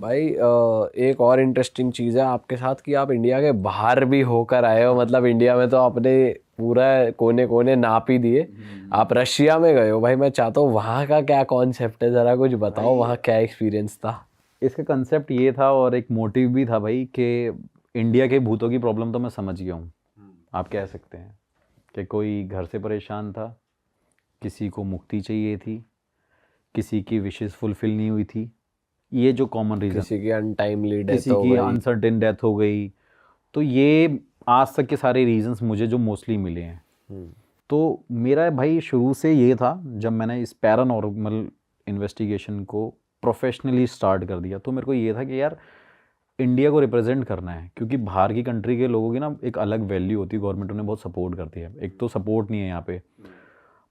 भाई एक और इंटरेस्टिंग चीज़ है आपके साथ कि आप इंडिया के बाहर भी होकर आए हो। मतलब इंडिया में तो आपने पूरा कोने कोने नाप ही दिए। आप रशिया में गए हो भाई। मैं चाहता हूँ वहाँ का क्या कॉन्सेप्ट है, ज़रा कुछ बताओ, वहाँ क्या एक्सपीरियंस था। इसका कंसेप्ट ये था और एक मोटिव भी था भाई कि इंडिया के भूतों की प्रॉब्लम तो मैं समझ गया हूँ। आप कह सकते हैं कि कोई घर से परेशान था, किसी को मुक्ति चाहिए थी, किसी की विशेस फुलफिल नहीं हुई थी। ये जो कॉमन रीज़न, किसी की अनटाइमली डेथ किसी हो की गई। अनसर्टेन डेथ हो गई, तो ये आज तक के सारे रीजंस मुझे जो मोस्टली मिले हैं। तो मेरा भाई शुरू से ये था, जब मैंने इस पैरानॉर्मल इन्वेस्टिगेशन को प्रोफेशनली स्टार्ट कर दिया तो मेरे को ये था कि यार इंडिया को रिप्रेजेंट करना है, क्योंकि बाहर की कंट्री के लोगों की ना एक अलग वैल्यू होती है, गवर्नमेंट उन्हें बहुत सपोर्ट करती है, एक तो सपोर्ट नहीं है यहाँ पे।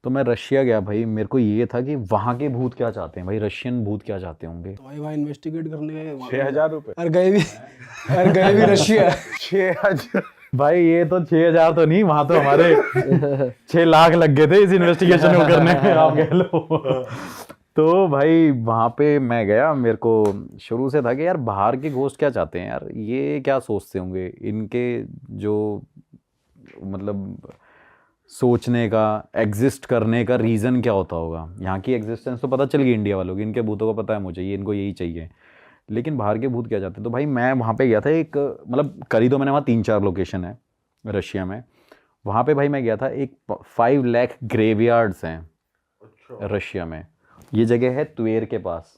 तो मैं रशिया गया भाई, मेरे को ये था कि वहाँ के भूत क्या चाहते हैं भाई, रशियन भूत क्या चाहते होंगे। तो भाई वहाँ इन्वेस्टिगेट करने गए 6,000 रुपये। और गए भी रशिया। 6,000। भाई ये तो 6,000 तो नहीं, वहां तो हमारे 6 लाख लग गए थे इस इन्वेस्टिगेशन को करने में, आप कह लो। तो भाई वहाँ पे मैं गया, मेरे को शुरू से था कि यार बाहर के घोस्ट क्या चाहते हैं यार, ये क्या सोचते होंगे, इनके जो मतलब सोचने का, एग्जिस्ट करने का रीज़न क्या होता होगा। यहाँ की एग्जिस्टेंस तो पता चल गई इंडिया वालों की, इनके भूतों का पता है मुझे, ये इनको यही चाहिए, लेकिन बाहर के भूत क्या चाहते हैं। तो भाई मैं वहाँ पे गया था, एक मतलब करी तो मैंने वहाँ 3-4 लोकेशन है रशिया में। वहाँ पे भाई मैं गया था, एक 5 लाख ग्रेवयार्ड्स हैं रशिया में। ये जगह है त्वेर के पास,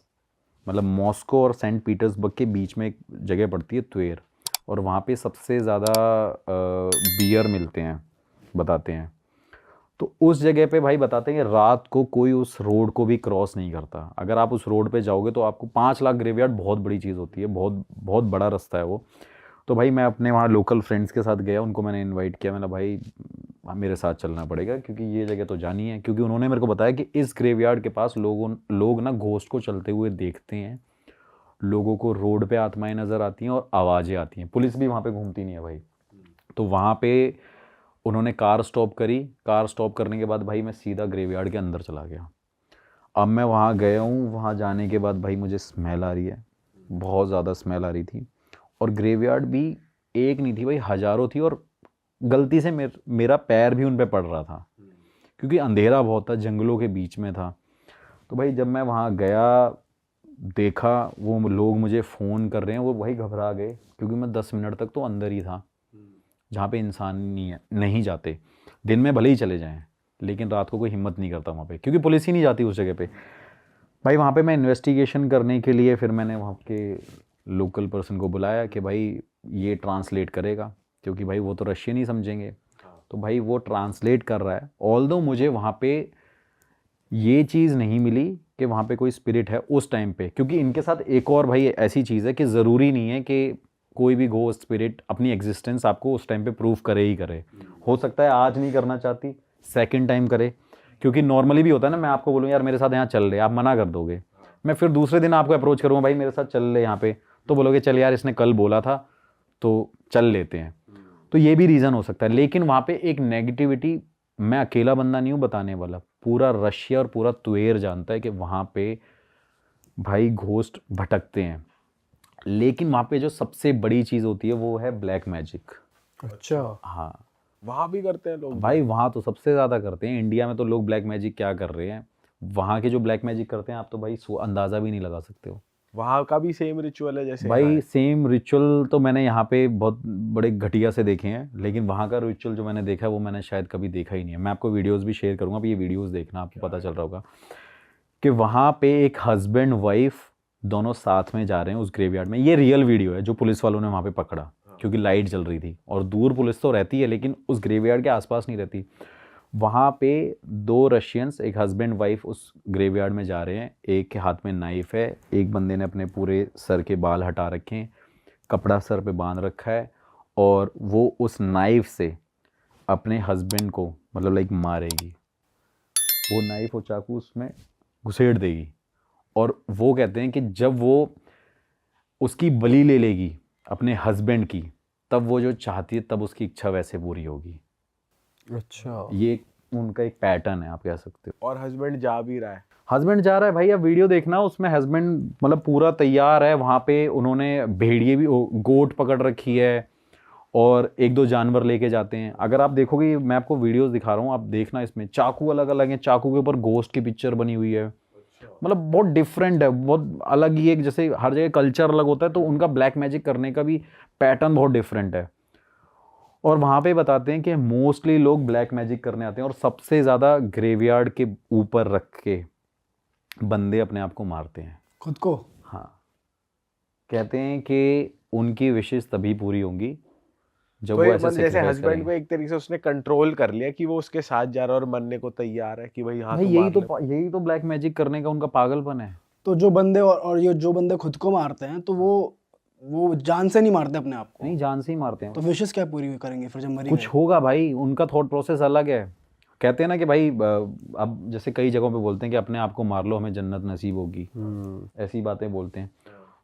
मतलब मॉस्को और सेंट पीटर्सबर्ग के बीच में एक जगह पड़ती है त्वेर, और वहाँ पे सबसे ज़्यादा बियर मिलते हैं बताते हैं। तो उस जगह पे भाई बताते हैं कि रात को कोई उस रोड को भी क्रॉस नहीं करता। अगर आप उस रोड पे जाओगे तो आपको 5 लाख ग्रेवयार्ड बहुत बड़ी चीज़ होती है, बहुत बहुत बड़ा रास्ता है वो। तो भाई मैं अपने वहाँ लोकल फ्रेंड्स के साथ गया, उनको मैंने इनवाइट किया, मैंने भाई मेरे साथ चलना पड़ेगा क्योंकि ये जगह तो जानी है। क्योंकि उन्होंने मेरे को बताया कि इस ग्रेवयार्ड के पास लोग ना घोस्ट को चलते हुए देखते हैं, लोगों को रोड पे आत्माएं नज़र आती हैं और आवाज़ें आती हैं। पुलिस भी वहाँ पे घूमती नहीं है भाई। तो वहाँ पे उन्होंने कार स्टॉप करी, कार स्टॉप करने के बाद भाई मैं सीधा ग्रेवयार्ड के अंदर चला गया। अब मैं वहाँ गया हूँ, वहाँ जाने के बाद भाई मुझे स्मेल आ रही है, बहुत ज़्यादा स्मेल आ रही थी। और ग्रेवयार्ड भी एक नहीं थी भाई, हज़ारों थी, और गलती से मेरा पैर भी उन पे पड़ रहा था क्योंकि अंधेरा बहुत था, जंगलों के बीच में था। तो भाई जब मैं वहाँ गया, देखा वो लोग मुझे फ़ोन कर रहे हैं, वो भाई घबरा गए क्योंकि मैं 10 मिनट तक तो अंदर ही था जहाँ पे इंसान नहीं जाते। दिन में भले ही चले जाएं, लेकिन रात को कोई हिम्मत नहीं करता वहाँ पे, क्योंकि पुलिस ही नहीं जाती उस जगह पे। भाई वहाँ पे मैं इन्वेस्टिगेशन करने के लिए फिर मैंने वहाँ के लोकल पर्सन को बुलाया कि भाई ये ट्रांसलेट करेगा, क्योंकि भाई वो तो रशियन ही समझेंगे। तो भाई वो ट्रांसलेट कर रहा है। ऑल्दो मुझे वहाँ पे ये चीज़ नहीं मिली कि वहाँ पे कोई स्पिरिट है उस टाइम पे, क्योंकि इनके साथ एक और भाई ऐसी चीज़ है कि ज़रूरी नहीं है कि कोई भी घोस्ट स्पिरिट अपनी एग्जिस्टेंस आपको उस टाइम पे प्रूव करे ही करे। हो सकता है आज नहीं करना चाहती, सेकंड टाइम करे। क्योंकि नॉर्मली भी होता है ना, मैं आपको बोलूँ यार मेरे साथ यहाँ चल रहे, आप मना कर दोगे, मैं फिर दूसरे दिन आपको अप्रोच करूँगा भाई मेरे साथ चल रहे यहाँ पे, तो बोलोगे चल यार इसने कल बोला था तो चल लेते हैं। तो ये भी रीज़न हो सकता है। लेकिन वहाँ पे एक नेगेटिविटी, मैं अकेला बंदा नहीं हूँ बताने वाला, पूरा रशिया और पूरा त्वेर जानता है कि वहाँ पे भाई घोस्ट भटकते हैं। लेकिन वहाँ पे जो सबसे बड़ी चीज़ होती है वो है ब्लैक मैजिक। अच्छा। हाँ वहाँ भी करते हैं लोग भाई, वहाँ तो सबसे ज़्यादा करते हैं। इंडिया में तो लोग ब्लैक मैजिक क्या कर रहे हैं, वहाँ के जो ब्लैक मैजिक करते हैं आप तो भाई अंदाज़ा भी नहीं लगा सकते हो। वहाँ का भी सेम रिचुअल है जैसे यहाँ भाई है? सेम रिचुअल तो मैंने यहाँ पे बहुत बड़े घटिया से देखे हैं, लेकिन वहाँ का रिचुअल जो मैंने देखा है वो मैंने शायद कभी देखा ही नहीं है। मैं आपको वीडियोस भी शेयर करूँगा, अब ये वीडियोस देखना, आपको पता चल रहा होगा कि वहाँ पे एक हस्बैंड वाइफ दोनों साथ में जा रहे हैं उस ग्रेवयार्ड में। ये रियल वीडियो है जो पुलिस वालों ने वहाँ पे पकड़ा, क्योंकि लाइट जल रही थी और दूर पुलिस तो रहती है लेकिन उस ग्रेवयार्ड के आसपास नहीं रहती। वहाँ पे 2 रशियंस, एक हस्बैंड वाइफ उस ग्रेवयार्ड में जा रहे हैं, एक के हाथ में नाइफ है, एक बंदे ने अपने पूरे सर के बाल हटा रखे हैं, कपड़ा सर पे बांध रखा है, और वो उस नाइफ से अपने हस्बैंड को मतलब लाइक मारेगी। वो नाइफ और चाकू उसमें घुसेड़ देगी, और वो कहते हैं कि जब वो उसकी बलि ले लेगी अपने हस्बैंड की, तब वो जो चाहती है तब उसकी इच्छा वैसे पूरी होगी। अच्छा। ये उनका एक पैटर्न है, आप कह सकते हो। और हस्बैंड जा भी रहा है। हस्बैंड जा रहा है भाई, अब वीडियो देखना, उसमें हस्बैंड मतलब पूरा तैयार है, वहाँ पे उन्होंने भेड़िए भी, गोट पकड़ रखी है और एक दो जानवर लेके जाते हैं। अगर आप देखोगे, मैं आपको वीडियोस दिखा रहा हूँ, आप देखना, इसमें चाकू अलग अलग हैं, चाकू के ऊपर गोश्त की पिक्चर बनी हुई है। मतलब बहुत डिफरेंट है, बहुत अलग ही एक, जैसे हर जगह कल्चर अलग होता है, तो उनका ब्लैक मैजिक करने का भी पैटर्न बहुत डिफरेंट है। और वहाँ पे बताते हैं कि मोस्टली लोग ब्लैक मैजिक करने आते हैं और सबसे ज़्यादा ग्रेवयार्ड के ऊपर रख के बंदे अपने आप को मारते हैं, खुद को। हाँ, कहते हैं कि उनकी विशेष तभी पूरी होंगी जब तो वो एक ऐसे जैसे sacrifice हस्बैंड को करेंगे। एक तरीके से उसने कंट्रोल कर लिया कि वो उसके साथ जा रहा है और मरने को तैयार है कि भाई हाँ भाई तू यही मार तो ले। यही तो ब्लैक मैजिक करने का उनका पागलपन है। तो जो बंदे और ये जो बंदे खुद को मारते हैं तो वो जान से नहीं मारते अपने आप को, नहीं, जान से ही मारते हैं। तो विशेष क्या पूरी करेंगे फिर जब मरी कुछ गए? होगा भाई, उनका थॉट प्रोसेस अलग है। कहते हैं ना कि भाई अब जैसे कई जगहों पे बोलते हैं कि अपने आप को मार लो, हमें जन्नत नसीब होगी, ऐसी बातें बोलते हैं।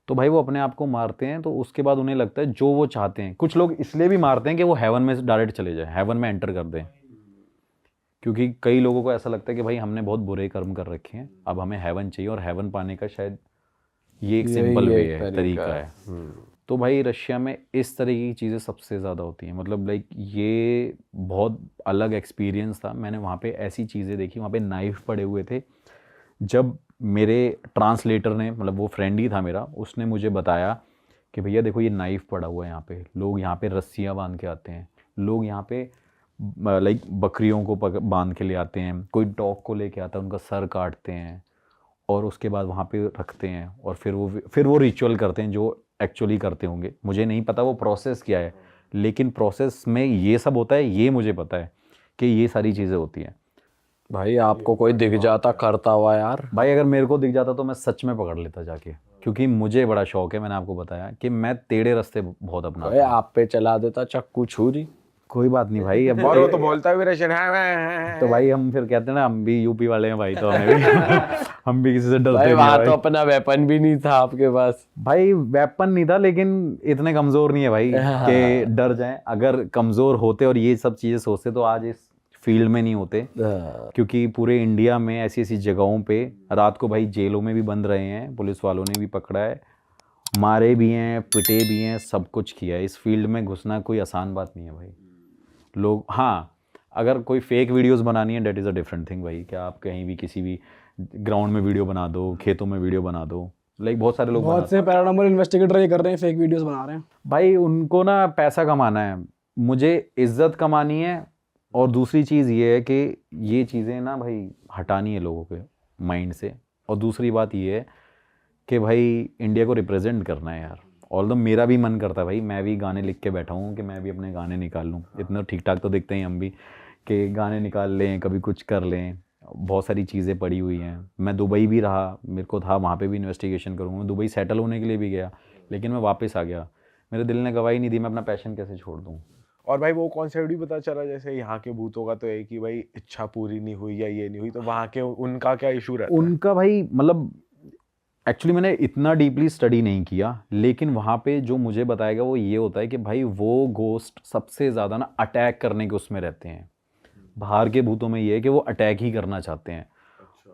तो भाई वो अपने आप को मारते हैं, तो उसके बाद उन्हें लगता है जो वो चाहते हैं। कुछ लोग इसलिए भी मारते हैं कि वो हेवन में डायरेक्ट चले जाए, हेवन में एंटर कर दें, क्योंकि कई लोगों को ऐसा लगता है कि भाई हमने बहुत बुरे कर्म कर रखे हैं, अब हमें हेवन चाहिए, और हेवन पाने का शायद ये एक सिंपल वे है, तरीका है। तो भाई रशिया में इस तरह की चीज़ें सबसे ज़्यादा होती हैं। मतलब लाइक ये बहुत अलग एक्सपीरियंस था। मैंने वहाँ पे ऐसी चीज़ें देखी, वहाँ पे नाइफ पड़े हुए थे। जब मेरे ट्रांसलेटर ने, मतलब वो फ्रेंड ही था मेरा, उसने मुझे बताया कि भैया देखो ये नाइफ पड़ा हुआ है यहाँ पे, लोग यहाँ पे रस्सियाँ बांध के आते हैं, लोग यहाँ पे लाइक बकरियों को बांध के ले आते हैं, कोई डॉग को लेके आता है, उनका सर काटते हैं और उसके बाद वहाँ पे रखते हैं, और फिर वो रिचुअल करते हैं जो एक्चुअली करते होंगे। मुझे नहीं पता वो प्रोसेस क्या है, लेकिन प्रोसेस में ये सब होता है, ये मुझे पता है कि ये सारी चीज़ें होती हैं। भाई आपको कोई दिख जाता करता हुआ यार? भाई अगर मेरे को दिख जाता तो मैं सच में पकड़ लेता जाके, क्योंकि मुझे बड़ा शौक है। मैंने आपको बताया कि मैं टेढ़े रास्ते बहुत अपनाता भाई हूँ। आप पे चला देता चक्कू छुरी। कोई बात नहीं भाई, अब और वो तो बोलता भी रशियन है। तो भाई हम फिर कहते हैं ना, हम भी यूपी वाले हैं भाई, तो हमें भी हम भी किसी से डरते भाई नहीं वहां हैं तो भाई। अपना वेपन भी नहीं था आपके पास। भाई वेपन नहीं था, लेकिन इतने कमजोर नहीं है भाई कि डर जाएं। अगर कमजोर होते और ये सब चीजें सोचते तो आज इस फील्ड में नहीं होते, क्योंकि पूरे इंडिया में ऐसी ऐसी जगहों पे रात को भाई जेलों में भी बंद रहे हैं, पुलिस वालों ने भी पकड़ा है, मारे भी हैं, पिटे भी हैं, सब कुछ किया है। इस फील्ड में घुसना कोई आसान बात नहीं है भाई। लोग, हाँ, अगर कोई फेक वीडियोस बनानी है, that is a different thing भाई। क्या आप कहीं भी किसी भी ग्राउंड में वीडियो बना दो, खेतों में वीडियो बना दो, लाइक बहुत सारे लोग बहुत से पैरानॉर्मल इन्वेस्टिगेटर ये कर रहे हैं, फेक वीडियोस बना रहे हैं। भाई उनको ना पैसा कमाना है, मुझे इज्जत कमानी है, और दूसरी चीज़ ये है कि ये चीज़ें ना भाई हटानी है लोगों के माइंड से। और दूसरी बात ये है कि भाई इंडिया को रिप्रेजेंट करना है यार। ऑल्दो मेरा भी मन करता है भाई, मैं भी गाने लिख के बैठा हूँ कि मैं भी अपने गाने निकाल लूँ। इतना ठीक ठाक तो दिखते हैं हम भी कि गाने निकाल लें, कभी कुछ कर लें। बहुत सारी चीज़ें पड़ी हुई हैं। मैं दुबई भी रहा, मेरे को था वहाँ पे भी इन्वेस्टिगेशन करूँगा। मैं दुबई सेटल होने के लिए भी गया, लेकिन मैं वापस आ गया। मेरे दिल ने गवाही नहीं दी, मैं अपना पैशन कैसे छोड़ दूँ। और भाई वो कॉन्सेप्ट भी पता चला, जैसे यहाँ के भूतों का तो है कि भाई इच्छा पूरी नहीं हुई या ये नहीं हुई, तो वहाँ के उनका क्या इशू रहता है? उनका भाई मतलब एक्चुअली मैंने इतना डीपली स्टडी नहीं किया, लेकिन वहाँ पे जो मुझे बताया गया वो ये होता है कि भाई वो गोस्ट सबसे ज़्यादा ना अटैक करने के उसमें रहते हैं। बाहर के भूतों में ये है कि वो अटैक ही करना चाहते हैं।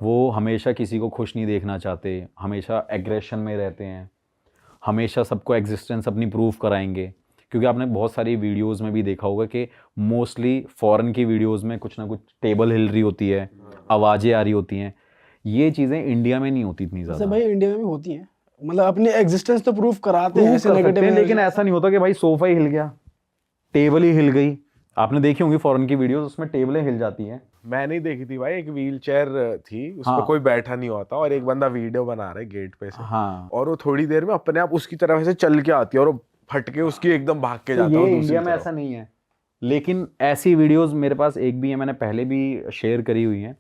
वो हमेशा किसी को खुश नहीं देखना चाहते, हमेशा एग्रेशन में रहते हैं, हमेशा सबको एग्जिस्टेंस अपनी प्रूव कराएंगे। क्योंकि आपने बहुत सारी वीडियोस में भी देखा होगा कि मोस्टली फॉरेन की वीडियोस में कुछ ना कुछ टेबल हिल रही होती है, आवाज़ें आ रही होती हैं। ये चीज़ें इंडिया में नहीं होती इतनी जैसे ज़्यादा। भाई इंडिया में भी होती हैं, मतलब अपनी एग्जिस्टेंस तो प्रूफ कराते हैं ऐसे नेगेटिव, लेकिन ऐसा नहीं होता कि भाई सोफा ही हिल गया, टेबल ही हिल गई। आपने देखी होंगी फॉरेन की वीडियोस, उसमें टेबलें हिल जाती हैं। मैं नहीं देखी थी भाई, एक व्हील चेयर थी, उस हाँ। पर कोई बैठा नहीं होता और एक बंदा वीडियो बना रहा है गेट पे से, हाँ, और वो थोड़ी देर में अपने आप उसकी तरफ से चल के आती है और वो फट के उसकी एकदम भाग के जाता है ये दूसरी इंडिया में तरफ। ऐसा नहीं है, लेकिन ऐसी वीडियोस मेरे पास एक भी है, मैंने पहले भी शेयर करी हुई हैं।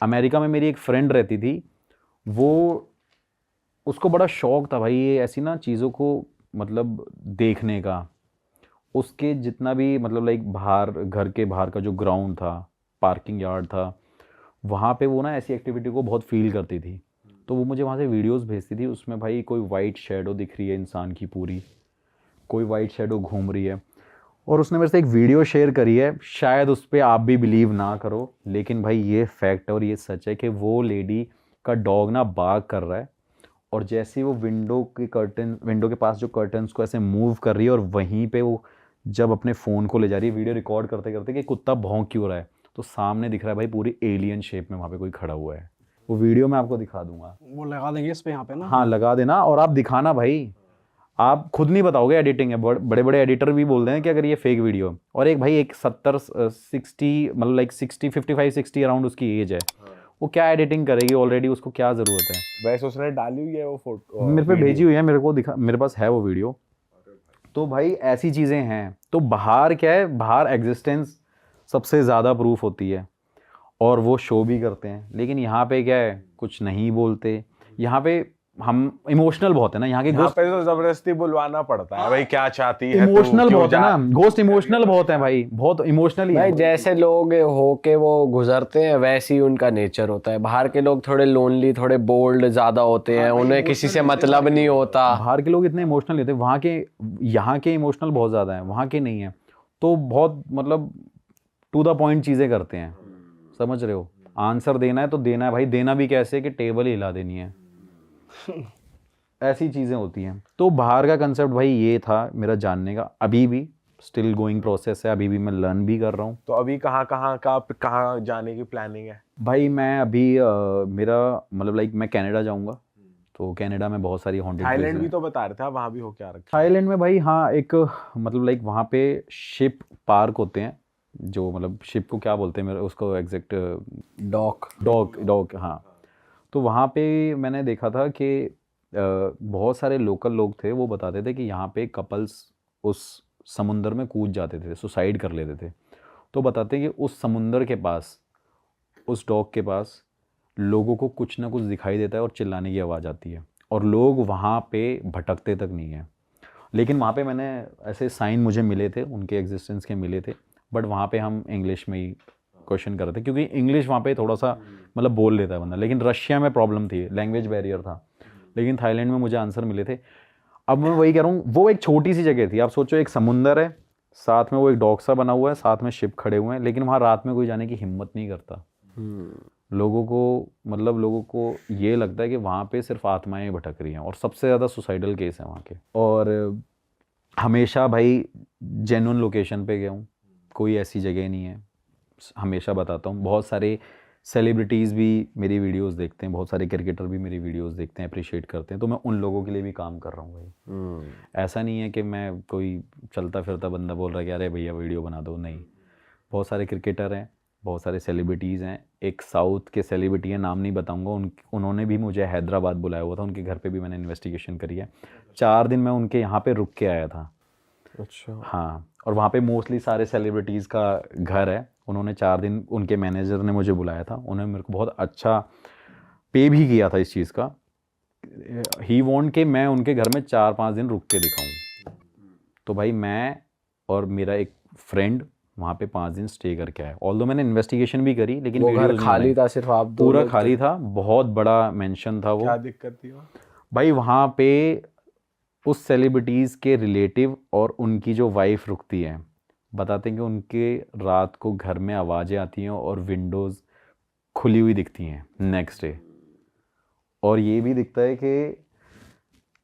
अमेरिका में मेरी एक फ्रेंड रहती थी, वो उसको बड़ा शौक था भाई ये ऐसी ना चीज़ों को मतलब देखने का। उसके जितना भी मतलब लाइक बाहर, घर के बाहर का जो ग्राउंड था, पार्किंग यार्ड था, वहाँ पे वो ना ऐसी एक्टिविटी को बहुत फील करती थी। तो वो मुझे वहाँ से वीडियोस भेजती थी, उसमें भाई कोई वाइट शेडो दिख रही है इंसान की पूरी, कोई वाइट शेडो घूम रही है। और उसने मेरे से एक वीडियो शेयर करी है, शायद उस पर आप भी बिलीव ना करो, लेकिन भाई ये फैक्ट है और ये सच है कि वो लेडी का डॉग ना बाग कर रहा है, और जैसे ही वो विंडो के पास जो कर्टन्स को ऐसे मूव कर रही है, और वहीं पे वो जब अपने फ़ोन को ले जा रही है वीडियो रिकॉर्ड करते करते कि कुत्ता भौंक क्यों रहा है, तो सामने दिख रहा है भाई पूरी एलियन शेप में वहाँ पे कोई खड़ा हुआ है। वो वीडियो मैं आपको दिखा दूंगा। वो लगा देंगे इस पे यहाँ पे ना। हाँ लगा देना, और आप दिखाना भाई, आप खुद नहीं बताओगे एडिटिंग है, बड़े बड़े एडिटर भी बोल रहे हैं कि अगर ये फेक वीडियो है। और एक भाई एक 60 मतलब लाइक 55-60 अराउंड उसकी एज है, वो क्या एडिटिंग करेगी, ऑलरेडी उसको क्या ज़रूरत है। वैसे उसने डाली हुई है वो फोटो, मेरे पे भेजी हुई है, मेरे को दिखा, मेरे पास है वो वीडियो। तो भाई ऐसी चीज़ें हैं। तो बाहर क्या है, बाहर एग्जिस्टेंस सबसे ज़्यादा प्रूफ होती है और वो शो भी करते हैं, लेकिन यहाँ पे क्या है, कुछ नहीं बोलते। यहाँ पे हम इमोशनल बहुत है ना, यहाँ के यहाँ घोस्ट पे तो जबरदस्ती बुलवाना पड़ता है, भाई क्या चाहती है तू, इमोशनल क्यों बहुत है जा- ना, घोस्ट इमोशनल बहुत है भाई, बहुत इमोशनली भाई जैसे लोग होके वो गुजरते हैं वैसे ही उनका नेचर होता है। बाहर के लोग थोड़े लोनली, थोड़े बोल्ड ज्यादा होते हैं, उन्हें किसी से मतलब नहीं होता। बाहर के लोग इतने इमोशनल नहीं होते, वहाँ के, यहाँ के इमोशनल बहुत ज़्यादा है, वहाँ के नहीं है। तो बहुत मतलब टू द पॉइंट चीज़ें करते हैं, समझ रहे हो। आंसर देना है तो देना है भाई, देना भी कैसे कि टेबल ही हिला देनी है। ऐसी चीज़ें होती हैं। तो बाहर का कंसेप्ट भाई ये था मेरा जानने का, अभी भी स्टिल गोइंग प्रोसेस है, अभी भी मैं लर्न भी कर रहा हूँ। तो अभी कहाँ जाने की प्लानिंग है? भाई मैं अभी मेरा मतलब लाइक मैं कनाडा जाऊँगा, तो कनाडा में बहुत सारी हॉन्टेड थाईलैंड भी तो बता रहे थे आप, वहाँ भी हो क्या रखा? थाईलैंड में भाई हाँ, एक मतलब लाइक वहाँ पे शिप पार्क होते हैं, जो मतलब शिप को क्या बोलते हैं मेरे उसको एग्जैक्ट, डॉक हाँ। तो वहाँ पे मैंने देखा था कि बहुत सारे लोकल लोग थे, वो बताते थे कि यहाँ पे कपल्स उस समुंदर में कूद जाते थे, सुसाइड कर लेते थे। तो बताते हैं कि उस समुंदर के पास, उस डॉग के पास लोगों को कुछ ना कुछ दिखाई देता है और चिल्लाने की आवाज़ आती है, और लोग वहाँ पे भटकते तक नहीं हैं। लेकिन वहाँ पे मैंने ऐसे साइन मुझे मिले थे, उनके एग्जिस्टेंस के मिले थे, बट वहाँ पे हम इंग्लिश में ही क्वेश्चन कर रहे थे, क्योंकि इंग्लिश वहाँ पे थोड़ा सा मतलब बोल लेता है बंदा। लेकिन रशिया में प्रॉब्लम थी, लैंग्वेज बैरियर था, लेकिन थाईलैंड में मुझे आंसर मिले थे। अब मैं वही कह रहा हूँ, वो एक छोटी सी जगह थी, आप सोचो एक समुंदर है, साथ में वो एक डॉग सा बना हुआ है, साथ में शिप खड़े हुए हैं, लेकिन वहाँ रात में कोई जाने की हिम्मत नहीं करता। लोगों को ये लगता है कि वहाँ पे सिर्फ आत्माएं भटक रही हैं, और सबसे ज़्यादा सुसाइडल केस है वहाँ के। और हमेशा भाई जेन्युइन लोकेशन पे गया हूँ, कोई ऐसी जगह नहीं है, हमेशा बताता हूँ। बहुत सारे सेलिब्रिटीज़ भी मेरी वीडियोस देखते हैं, बहुत सारे क्रिकेटर भी मेरी वीडियोस देखते हैं, अप्रिशिएट करते हैं, तो मैं उन लोगों के लिए भी काम कर रहा हूँ भाई। ऐसा नहीं है कि मैं कोई चलता फिरता बंदा बोल रहा है कि अरे भैया वीडियो बना दो, नहीं। बहुत सारे क्रिकेटर हैं, बहुत सारे सेलिब्रिटीज़ हैं। एक साउथ के सेलिब्रिटी है, नाम नहीं बताऊंगा, उन्होंने भी मुझे हैदराबाद बुलाया हुआ था, उनके घर पे भी मैंने इन्वेस्टिगेशन करी है। 4 दिन मैं उनके यहाँ पे रुक के आया था। अच्छा। हाँ, और वहाँ पे मोस्टली सारे सेलिब्रिटीज़ का घर है। उन्होंने 4 दिन, उनके मैनेजर ने मुझे बुलाया था, उन्होंने मेरे को बहुत अच्छा पे भी किया था इस चीज़ का। ही वांट कि मैं उनके घर में 4-5 दिन रुक के दिखाऊं। तो भाई मैं और मेरा एक फ्रेंड वहाँ पे 5 दिन स्टे करके आया। ऑल्दो मैंने इन्वेस्टिगेशन भी करी, लेकिन वो घर वीडियोज़ खाली नहीं था, सिर्फ आप दो पूरा लोग थे? खाली था, बहुत बड़ा मेंशन था वो। क्या दिक्कत थी वहाँ? भाई वहाँ पे उस सेलिब्रिटीज़ के रिलेटिव और उनकी जो वाइफ रुकती हैं, बताते हैं कि उनके रात को घर में आवाज़ें आती हैं और विंडोज़ खुली हुई दिखती हैं नेक्स्ट डे। और ये भी दिखता है कि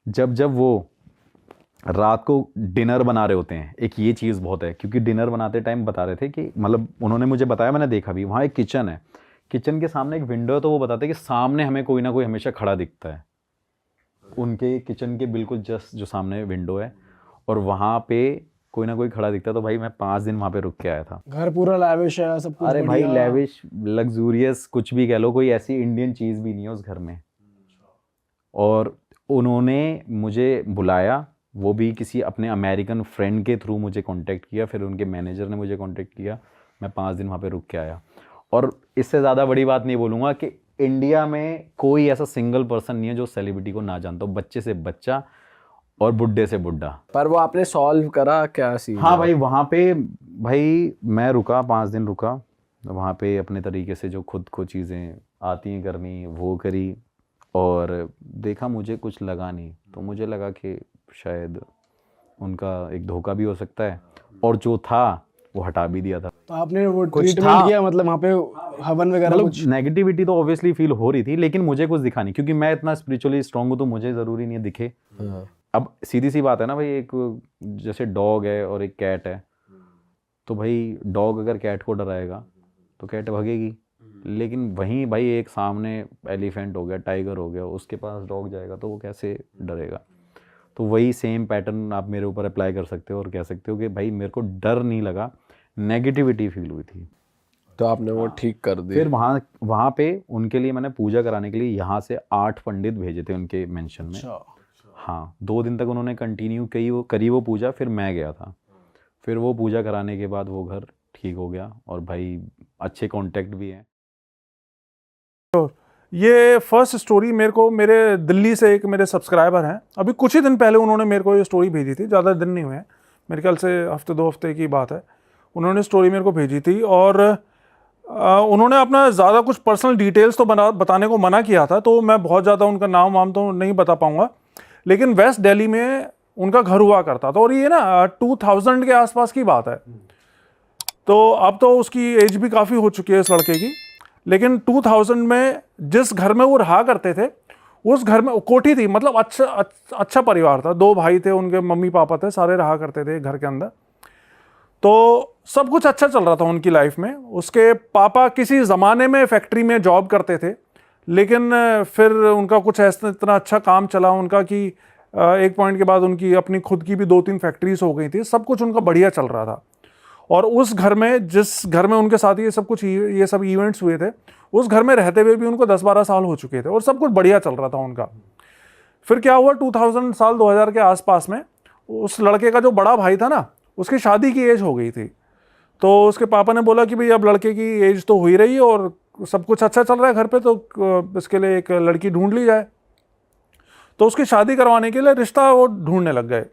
जब वो रात को डिनर बना रहे होते हैं, एक ये चीज़ बहुत है, क्योंकि डिनर बनाते टाइम बता रहे थे कि मतलब उन्होंने मुझे बताया, मैंने देखा भी, वहाँ एक किचन है, किचन के सामने एक विंडो है, तो वो बताते हैं कि सामने हमें कोई ना कोई हमेशा खड़ा दिखता है। उनके किचन के बिल्कुल जस्ट जो सामने विंडो है, और वहाँ पे कोई ना कोई खड़ा दिखता है। तो भाई मैं 5 दिन वहाँ पे रुक के आया था। घर पूरा लैविश है, सब कुछ अरे भाई बढ़िया। लेविश, लग्जूरियस, कुछ भी कह लो, कोई ऐसी इंडियन चीज़ भी नहीं है उस घर में। और उन्होंने मुझे बुलाया, वो भी किसी अपने अमेरिकन फ्रेंड के थ्रू मुझे कांटेक्ट किया, फिर उनके मैनेजर ने मुझे कांटेक्ट किया, मैं 5 दिन वहाँ पे रुक के आया। और इससे ज़्यादा बड़ी बात नहीं बोलूँगा कि इंडिया में कोई ऐसा सिंगल पर्सन नहीं है जो सेलिब्रिटी को ना जानता हो, बच्चे से बच्चा और बुढ़े से बुढ़ा। पर वो आपने सॉल्व करा क्या सीन? हाँ भाई, वहाँ पे भाई मैं रुका, 5 दिन रुका वहाँ पे, अपने तरीके से जो खुद को चीज़ें आती हैं करनी वो करी, और देखा मुझे कुछ लगा नहीं, तो मुझे लगा कि शायद उनका एक धोखा भी हो सकता है, और जो था वो हटा भी दिया था। तो आपने वो कुछ ट्रीटमेंट था। किया, मतलब वहाँ पे हवन वगैरह मतलब कुछ? नेगेटिविटी तो ऑब्वियसली फील हो रही थी, लेकिन मुझे कुछ दिखा नहीं, क्योंकि मैं इतना स्पिरिचुअली स्ट्रांग हूँ तो मुझे ज़रूरी नहीं है दिखे। अब सीधी सी बात है ना भाई, एक जैसे डॉग है और एक कैट है, तो भाई डॉग अगर कैट को डराएगा तो कैट भागेगी, लेकिन वहीं भाई एक सामने एलिफेंट हो गया, टाइगर हो गया, उसके पास डॉग जाएगा तो वो कैसे डरेगा। तो वही सेम पैटर्न आप मेरे ऊपर अप्लाई कर सकते हो और कह सकते हो कि भाई मेरे को डर नहीं लगा, नेगेटिविटी फील हुई थी। तो आपने वो ठीक कर दी। फिर वहाँ पे उनके लिए मैंने पूजा कराने के लिए यहाँ से 8 पंडित भेजे थे उनके मेंशन में। हाँ, 2 दिन तक उन्होंने कंटिन्यू करी वो पूजा, फिर मैं गया था। फिर वो पूजा कराने के बाद वो घर ठीक हो गया, और भाई अच्छे कांटेक्ट भी हैं। ये फर्स्ट स्टोरी मेरे को मेरे दिल्ली से एक मेरे सब्सक्राइबर हैं, अभी कुछ ही दिन पहले उन्होंने मेरे को ये स्टोरी भेजी थी, ज़्यादा दिन नहीं हुए हैं, मेरे ख्याल से हफ्ते 2 हफ्ते की बात है। उन्होंने स्टोरी मेरे को भेजी थी, और उन्होंने अपना ज़्यादा कुछ पर्सनल डिटेल्स तो बताने को मना किया था, तो मैं बहुत ज़्यादा उनका नाम वाम तो नहीं बता पाऊँगा। लेकिन वेस्ट दिल्ली में उनका घर हुआ करता था, और ये ना 2000 के आसपास की बात है। तो अब तो उसकी एज भी काफ़ी हो चुकी है इस लड़के की, लेकिन 2000 में जिस घर में वो रहा करते थे, उस घर में कोठी थी, मतलब अच्छा परिवार था, 2 भाई थे, उनके मम्मी पापा थे, सारे रहा करते थे घर के अंदर। तो सब कुछ अच्छा चल रहा था उनकी लाइफ में। उसके पापा किसी ज़माने में फैक्ट्री में जॉब करते थे, लेकिन फिर उनका कुछ ऐसा इतना अच्छा काम चला उनका कि एक पॉइंट के बाद उनकी अपनी खुद की भी 2-3 फैक्ट्रीज हो गई थी, सब कुछ उनका बढ़िया चल रहा था। और उस घर में, जिस घर में उनके साथ ये सब इवेंट्स हुए थे, उस घर में रहते हुए भी उनको 10-12 साल हो चुके थे, और सब कुछ बढ़िया चल रहा था उनका। फिर क्या हुआ, 2000 के आसपास में उस लड़के का जो बड़ा भाई था ना, उसकी शादी की एज हो गई थी। तो उसके पापा ने बोला कि भाई अब लड़के की एज तो हो ही रही है और सब कुछ अच्छा चल रहा है घर पे, तो इसके लिए एक लड़की ढूंढ ली जाए। तो उसकी शादी करवाने के लिए रिश्ता वो ढूंढने लग गए।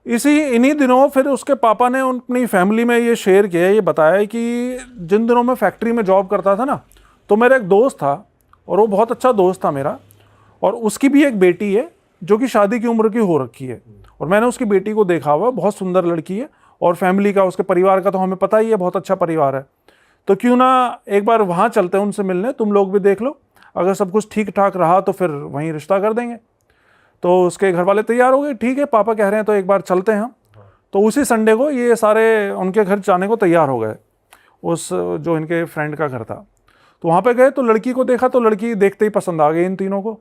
इन्हीं दिनों फिर उसके पापा ने अपनी फैमिली में ये शेयर किया, ये बताया कि जिन दिनों मैं फैक्ट्री में जॉब करता था ना, तो मेरा एक दोस्त था, और वो बहुत अच्छा दोस्त था मेरा, और उसकी भी एक बेटी है जो कि शादी की उम्र की हो रखी है, और मैंने उसकी बेटी को देखा हुआ, बहुत सुंदर लड़की है, और फैमिली का, उसके परिवार का तो हमें पता ही है, बहुत अच्छा परिवार है। तो क्यों ना एक बार वहाँ चलते हैं उनसे मिलने, तुम लोग भी देख लो, अगर सब कुछ ठीक ठाक रहा तो फिर वहीं रिश्ता कर देंगे। तो उसके घर वाले तैयार हो गए, ठीक है पापा कह रहे हैं तो एक बार चलते हैं हम। तो उसी संडे को ये सारे उनके घर जाने को तैयार हो गए, उस जो इनके फ्रेंड का घर था। तो वहाँ पे गए तो लड़की को देखा, तो लड़की देखते ही पसंद आ गई इन तीनों को,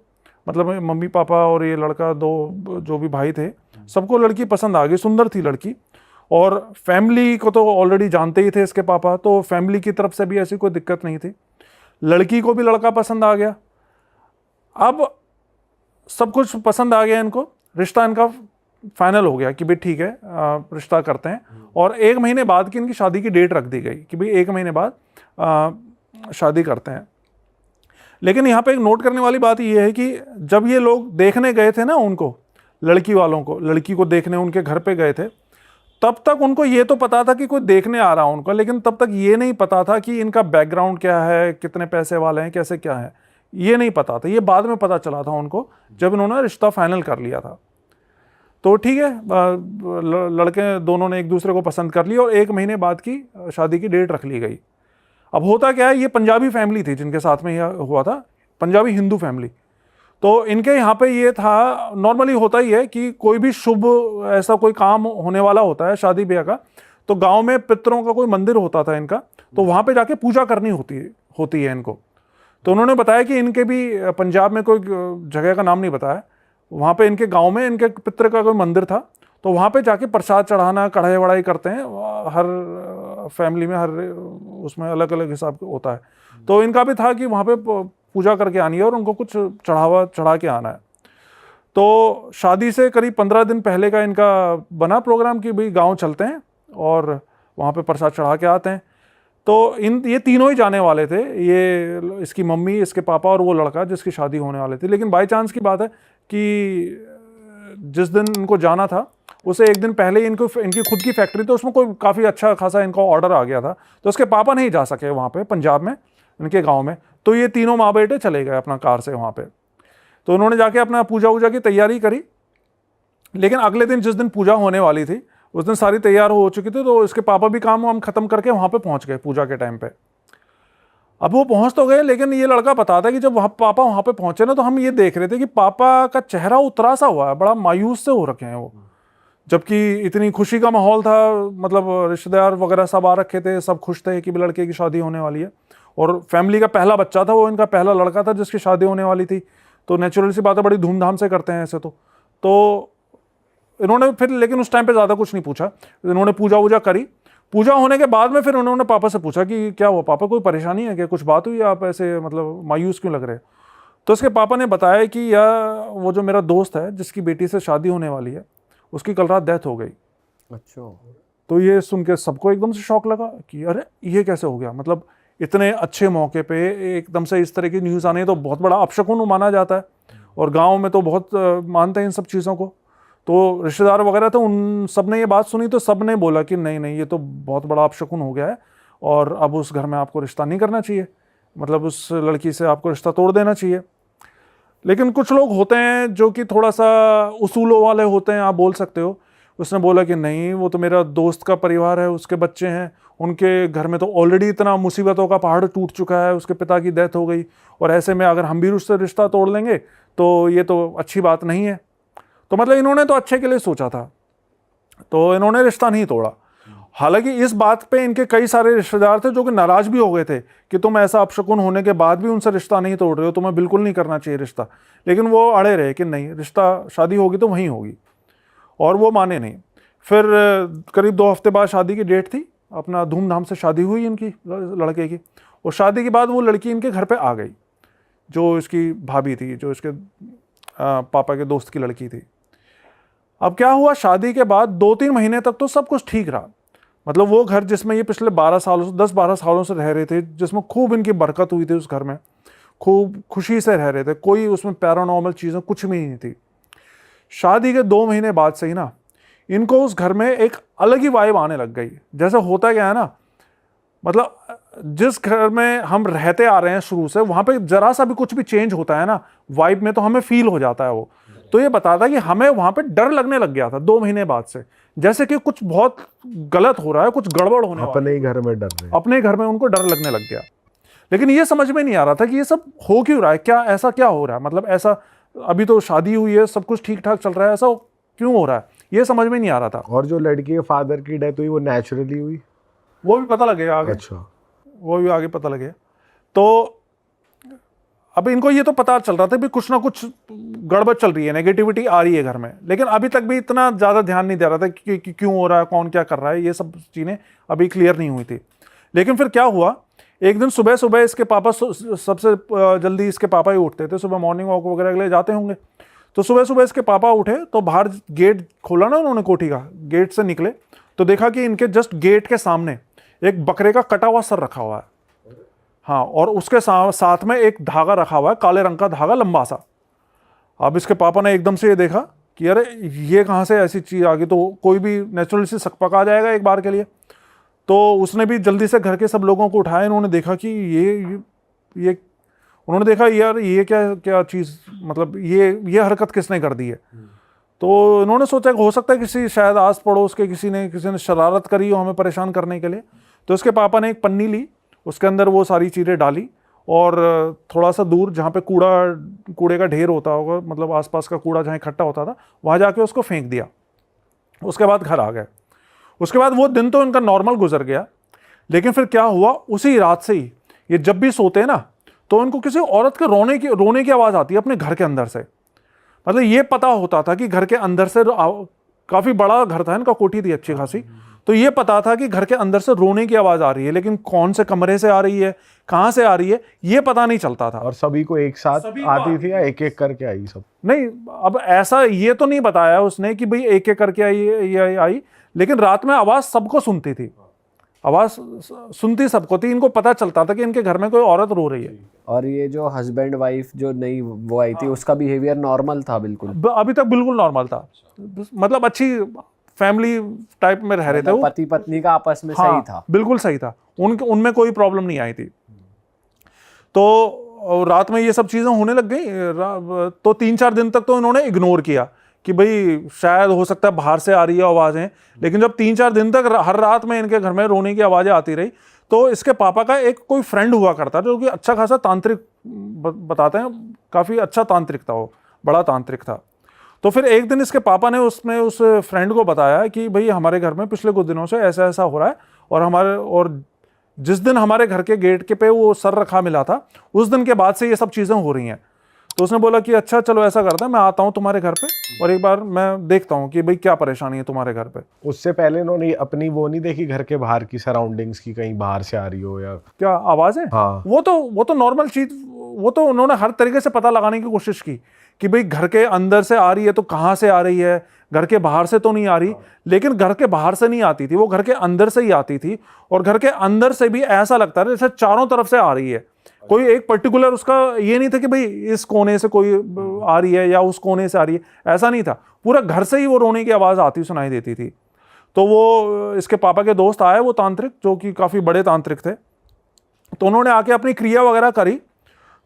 मतलब मम्मी पापा और ये लड़का, 2 जो भी भाई थे, सबको लड़की पसंद आ गई, सुंदर थी लड़की। और फैमिली को तो ऑलरेडी जानते ही थे इसके पापा, तो फैमिली की तरफ से भी ऐसी कोई दिक्कत नहीं थी। लड़की को भी लड़का पसंद आ गया। अब सब कुछ पसंद आ गया इनको, रिश्ता इनका फाइनल हो गया कि भाई ठीक है रिश्ता करते हैं। और 1 महीने बाद की इनकी शादी की डेट रख दी गई कि भाई 1 महीने बाद शादी करते हैं। लेकिन यहाँ पे एक नोट करने वाली बात ये है कि जब ये लोग देखने गए थे ना उनको, लड़की वालों को, लड़की को देखने उनके घर पे गए थे, तब तक उनको ये तो पता था कि कोई देखने आ रहा है उनको, लेकिन तब तक ये नहीं पता था कि इनका बैकग्राउंड क्या है, कितने पैसे वाले हैं, कैसे क्या है, ये नहीं पता था। ये बाद में पता चला था उनको जब इन्होंने रिश्ता फाइनल कर लिया था। तो ठीक है, लड़के दोनों ने एक दूसरे को पसंद कर लिया और 1 महीने बाद की शादी की डेट रख ली गई। अब होता क्या है, ये पंजाबी फैमिली थी जिनके साथ में यह हुआ था, पंजाबी हिंदू फैमिली। तो इनके यहाँ पे ये था, नॉर्मली होता ही है कि कोई भी शुभ ऐसा कोई काम होने वाला होता है शादी ब्याह का, तो गांव में पितरों का कोई मंदिर होता था इनका, तो वहाँ पे जाके पूजा करनी होती है इनको। तो उन्होंने बताया कि इनके भी पंजाब में कोई जगह का नाम नहीं बताया, वहाँ पे इनके गांव में इनके पितर का कोई मंदिर था, तो वहाँ पे जाके प्रसाद चढ़ाना, कढ़ाई वढ़ाई करते हैं, हर फैमिली में हर उसमें अलग अलग हिसाब होता है। तो इनका भी था कि वहाँ पे पूजा करके आनी है और उनको कुछ चढ़ा के आना है। तो शादी से करीब 15 दिन पहले का इनका बना प्रोग्राम कि भाई गाँव चलते हैं और वहाँ पे प्रसाद चढ़ा के आते हैं। तो ये तीनों ही जाने वाले थे, ये इसकी मम्मी, इसके पापा और वो लड़का जिसकी शादी होने वाले थे। लेकिन बाई चांस की बात है कि जिस दिन इनको जाना था उसे 1 दिन पहले इनकी खुद की फैक्ट्री, तो उसमें कोई काफ़ी अच्छा खासा इनका ऑर्डर आ गया था, तो उसके पापा नहीं जा सके वहाँ पे पंजाब में इनके गांव में। तो ये तीनों माँ बेटे चले गए अपना कार से वहाँ पे। तो उन्होंने जाके अपना पूजा वूजा की तैयारी करी लेकिन अगले दिन जिस दिन पूजा होने वाली थी उस दिन सारी तैयार हो चुकी थी, तो इसके पापा भी काम वाम खत्म करके वहाँ पे पहुँच गए पूजा के टाइम पे। अब वो पहुँच तो गए, लेकिन ये लड़का बताता है कि जब पापा वहाँ पे पहुँचे ना, तो हम ये देख रहे थे कि पापा का चेहरा उतरा सा हुआ है, बड़ा मायूस से हो रखे हैं वो, जबकि इतनी खुशी का माहौल था, मतलब रिश्तेदार वगैरह सब आ रखे थे, सब खुश थे कि लड़के की शादी होने वाली है, और फैमिली का पहला बच्चा था वो, इनका पहला लड़का था जिसकी शादी होने वाली थी। तो नेचुरल सी बात है, बड़ी धूमधाम से करते हैं ऐसे तो इन्होंने फिर, लेकिन उस टाइम पे ज़्यादा कुछ नहीं पूछा, इन्होंने पूजा वूजा करी। पूजा होने के बाद में फिर उन्होंने पापा से पूछा कि क्या हुआ पापा, कोई परेशानी है क्या, कुछ बात हुई, आप ऐसे मतलब मायूस क्यों लग रहे हैं? तो इसके पापा ने बताया कि यार वो जो मेरा दोस्त है जिसकी बेटी से शादी होने वाली है, उसकी कल रात डेथ हो गई। अच्छा। तो ये सुन के सबको एकदम से शौक लगा कि अरे ये कैसे हो गया, मतलब इतने अच्छे मौके पे एकदम से इस तरह की न्यूज़ आने तो बहुत बड़ा अपशकुन माना जाता है, और गांव में तो बहुत मानते हैं इन सब चीज़ों को। तो रिश्तेदार वगैरह थे, उन सब ने ये बात सुनी तो सब ने बोला कि नहीं नहीं, ये तो बहुत बड़ा अपशकुन हो गया है, और अब उस घर में आपको रिश्ता नहीं करना चाहिए, मतलब उस लड़की से आपको रिश्ता तोड़ देना चाहिए। लेकिन कुछ लोग होते हैं जो कि थोड़ा सा उसूलों वाले होते हैं, आप बोल सकते हो। उसने बोला कि नहीं, वो तो मेरा दोस्त का परिवार है, उसके बच्चे हैं, उनके घर में तो ऑलरेडी इतना मुसीबतों का पहाड़ टूट चुका है, उसके पिता की डेथ हो गई, और ऐसे में अगर हम भी उससे रिश्ता तोड़ लेंगे तो ये तो अच्छी बात नहीं है। तो मतलब इन्होंने तो अच्छे के लिए सोचा था, तो इन्होंने रिश्ता नहीं तोड़ा। हालांकि इस बात पे इनके कई सारे रिश्तेदार थे जो कि नाराज भी हो गए थे कि तुम ऐसा अपशकुन होने के बाद भी उनसे रिश्ता नहीं तोड़ रहे हो, तुम्हें बिल्कुल नहीं करना चाहिए रिश्ता। लेकिन वो अड़े रहे कि नहीं, रिश्ता शादी होगी तो वहीं होगी, और वो माने नहीं। फिर करीब 2 हफ्ते बाद शादी की डेट थी, अपना धूमधाम से शादी हुई इनकी लड़के की, और शादी के बाद वो लड़की इनके घर पे आ गई, जो इसकी भाभी थी, जो इसके पापा के दोस्त की लड़की थी। अब क्या हुआ, शादी के बाद 2-3 महीने तक तो सब कुछ ठीक रहा, मतलब वो घर जिसमें ये पिछले 10-12 सालों से रह रहे थे, जिसमें खूब इनकी बरकत हुई थी, उस घर में खूब खुशी से रह रहे थे, कोई उसमें पैरानॉर्मल चीज़ें कुछ भी नहीं थी। शादी के 2 महीने बाद से ही ना इनको उस घर में एक अलग ही वाइब आने लग गई। जैसे होता क्या है ना, मतलब जिस घर में हम रहते आ रहे हैं शुरू से, वहाँ पे जरा सा भी कुछ भी चेंज होता है ना वाइब में, तो हमें फील हो जाता है वो। तो ये बताता है कि हमें वहाँ पे डर लगने लग गया था 2 महीने बाद से, जैसे कि कुछ बहुत गलत हो रहा है, कुछ गड़बड़ होने वाला है। अपने ही घर में डर रहे, अपने घर में उनको डर लगने लग गया। लेकिन ये समझ में नहीं आ रहा था कि ये सब हो क्यों रहा है, क्या ऐसा क्या हो रहा है, मतलब ऐसा अभी तो शादी हुई है, सब कुछ ठीक ठाक चल रहा है, ऐसा क्यों हो रहा है, ये समझ में नहीं आ रहा था। और जो लड़की के फादर की डेथ हुई वो नेचुरली हुई? वो भी पता लगेगा आगे। अच्छा। वो भी आगे पता लगेगा। तो अब इनको ये तो पता चल रहा था कि कुछ ना कुछ गड़बड़ चल रही है, नेगेटिविटी आ रही है घर में, लेकिन अभी तक भी इतना ज़्यादा ध्यान नहीं दे रहा था कि क्यों हो रहा है, कौन क्या कर रहा है, ये सब चीज़ें अभी क्लियर नहीं हुई थी। लेकिन फिर क्या हुआ, एक दिन सुबह सुबह इसके पापा, सबसे जल्दी इसके पापा ही उठते थे, सुबह मॉर्निंग वॉक वगैरह के लिए जाते होंगे, तो सुबह सुबह इसके पापा उठे तो बाहर गेट खोला ना उन्होंने कोठी का, गेट से निकले तो देखा कि इनके जस्ट गेट के सामने एक बकरे का कटा हुआ सर रखा हुआ है, हाँ, और उसके साथ में एक धागा रखा हुआ है, काले रंग का धागा लंबा सा। अब इसके पापा ने एकदम से ये देखा कि अरे ये कहाँ से ऐसी चीज़ आ गई, तो कोई भी नेचुरल सी सकपक आ जाएगा एक बार के लिए। तो उसने भी जल्दी से घर के सब लोगों को उठाया, इन्होंने देखा कि ये उन्होंने देखा यार ये क्या क्या चीज़, मतलब ये हरकत किसने कर दी है। तो इन्होंने सोचा कि हो सकता है किसी शायद आस पड़ोस के किसी ने शरारत करी हो हमें परेशान करने के लिए। तो इसके पापा ने एक पन्नी ली, उसके अंदर वो सारी चीज़ें डाली, और थोड़ा सा दूर जहाँ पे कूड़े का ढेर होता होगा, मतलब आसपास का कूड़ा जहाँ इकट्ठा होता था, वहाँ जाके उसको फेंक दिया। उसके बाद घर आ गए। उसके बाद वो दिन तो इनका नॉर्मल गुजर गया, लेकिन फिर क्या हुआ, उसी रात से ही ये जब भी सोते हैं ना, तो इनको किसी औरत के रोने की आवाज़ आती है अपने घर के अंदर से। मतलब ये पता होता था कि घर के अंदर से, काफ़ी बड़ा घर था इनका, कोठी थी अच्छी खासी, तो ये पता था कि घर के अंदर से रोने की आवाज़ आ रही है, लेकिन कौन से कमरे से आ रही है, कहाँ से आ रही है, ये पता नहीं चलता था। और सभी को एक साथ आती थी या एक एक करके आई सब? नहीं, अब ऐसा ये तो नहीं बताया उसने कि भाई एक एक करके आई, लेकिन रात में आवाज़ सबको सुनती थी, आवाज़ सुनती सबको थी, इनको पता चलता था कि इनके घर में कोई औरत रो रही है। और ये जो हस्बैंड वाइफ जो नई वो आई थी, उसका बिहेवियर नॉर्मल था बिल्कुल? अभी तक बिल्कुल नॉर्मल था, मतलब अच्छी फैमिली टाइप में रह रहे थे वो, पति पत्नी का आपस में हाँ, सही था, बिल्कुल सही था, उनमें कोई प्रॉब्लम नहीं आई थी। तो रात में ये सब चीज़ें होने लग गई, तो 3-4 दिन तक तो इन्होंने इग्नोर किया कि भाई शायद हो सकता है बाहर से आ रही है आवाज़ें, लेकिन जब 3-4 दिन तक हर रात में इनके घर में रोने की आवाज़ें आती रही, तो इसके पापा का एक कोई फ्रेंड हुआ करता जो कि अच्छा खासा तांत्रिक बताते हैं, काफ़ी अच्छा तांत्रिक था, वो बड़ा तांत्रिक था। तो फिर एक दिन इसके पापा ने उस फ्रेंड को बताया कि भाई हमारे घर में पिछले कुछ दिनों से ऐसा ऐसा हो रहा है, और जिस दिन हमारे घर के गेट के पे वो सर रखा मिला था, उस दिन के बाद से ये सब चीज़ें हो रही हैं। तो उसने बोला कि अच्छा चलो ऐसा करता है, मैं आता हूँ तुम्हारे घर पे और एक बार मैं देखता हूँ कि भाई क्या परेशानी है तुम्हारे घर पे। उससे पहले इन्होंने अपनी वो नहीं देखी घर के बाहर की सराउंडिंग्स की, कहीं बाहर से आ रही हो या क्या आवाज़ है? हाँ। वो तो नॉर्मल चीज़, वो तो उन्होंने हर तरीके से पता लगाने की कोशिश की कि भाई घर के अंदर से आ रही है तो कहाँ से आ रही है, घर के बाहर से तो नहीं आ रही। लेकिन घर के बाहर से नहीं आती थी, वो घर के अंदर से ही आती थी, और घर के अंदर से भी ऐसा लगता है जैसे चारों तरफ से आ रही है। कोई एक पर्टिकुलर उसका ये नहीं था कि भाई इस कोने से कोई आ रही है या उस कोने से आ रही है, ऐसा नहीं था। पूरा घर से ही वो रोने की आवाज़ आती सुनाई देती थी। तो वो इसके पापा के दोस्त आए, वो तांत्रिक जो कि काफ़ी बड़े तांत्रिक थे, तो उन्होंने आके अपनी क्रिया वगैरह करी।